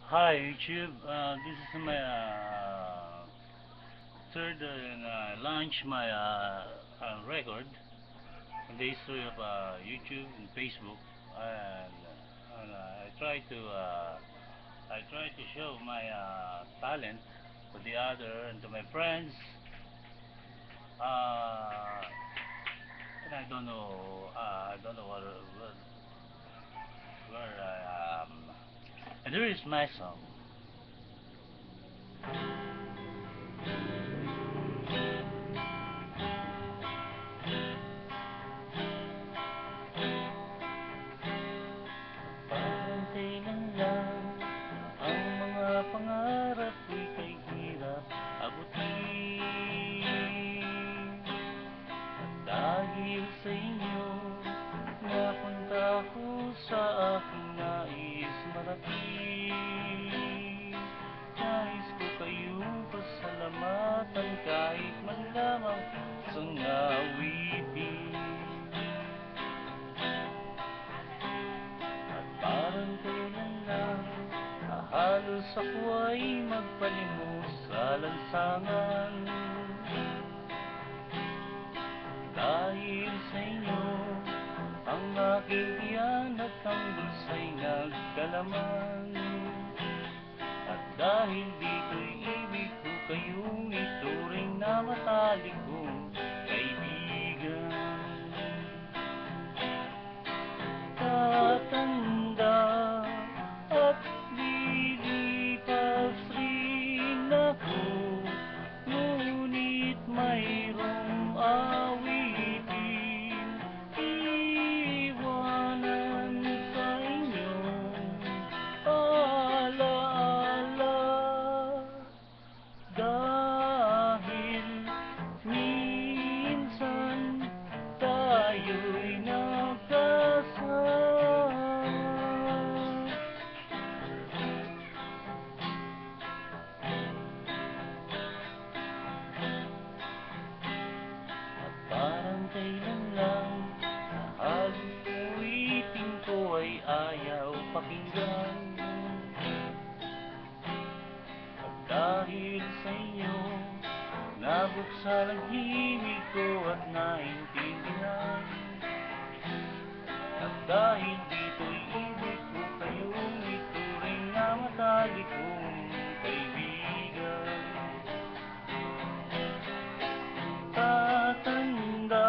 Hi YouTube, this is my third launch my record on the history of YouTube and Facebook, and I try to show my talent to the other and to my friends, uh, and I don't know where I and here is my song. Parang kailan lang ang mga pangarap ko'y kay hirap abutin. At dahil sa inyo, napunta ko sa aking nais marating. Nais ko kayong pasalamatan kahit man lamang isang awitin. Parang kailan lang halos ako ay magpalimos sa lansangan. Dahil sa inyo, ang aking tiyan at ang bulsa'y nagkalaman. At dahil dito'y ibig ko kayong ituring na matalik kong kaibigan. Tatanda at lilipas rin ako, ngunit mayroong awitin iwanan sa inyong alaala. Dahil minsan tayo'y nagkasama. At parang kailan lang na haluitin ko ay ayaw pakinggan. At dahil sa inyo, nabuksan ang himig ko at naintindihan. At dahil dito'y ibig ko kayong ituring na matalik kong kaibigan. Tatanda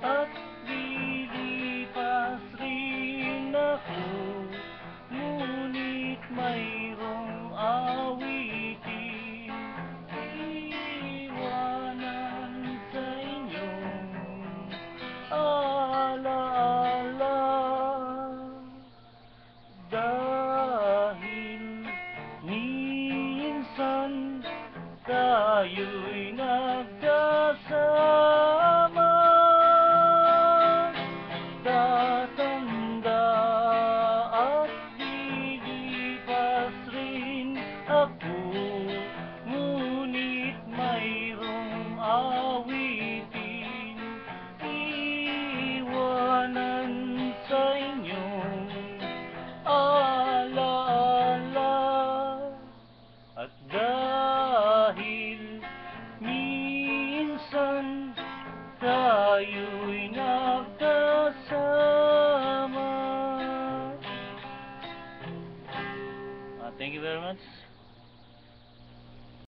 at lilipas rin ako, ngunit mayroong awitin iwanan sa inyong alaala. Dahil minsan tayo'y nagkasama. Tatanda at lilipas rin ako, ngunit mayroong awitin iwanan sa inyong alaala. At dahil minsan tayo'y nagkasama. Thank you very much.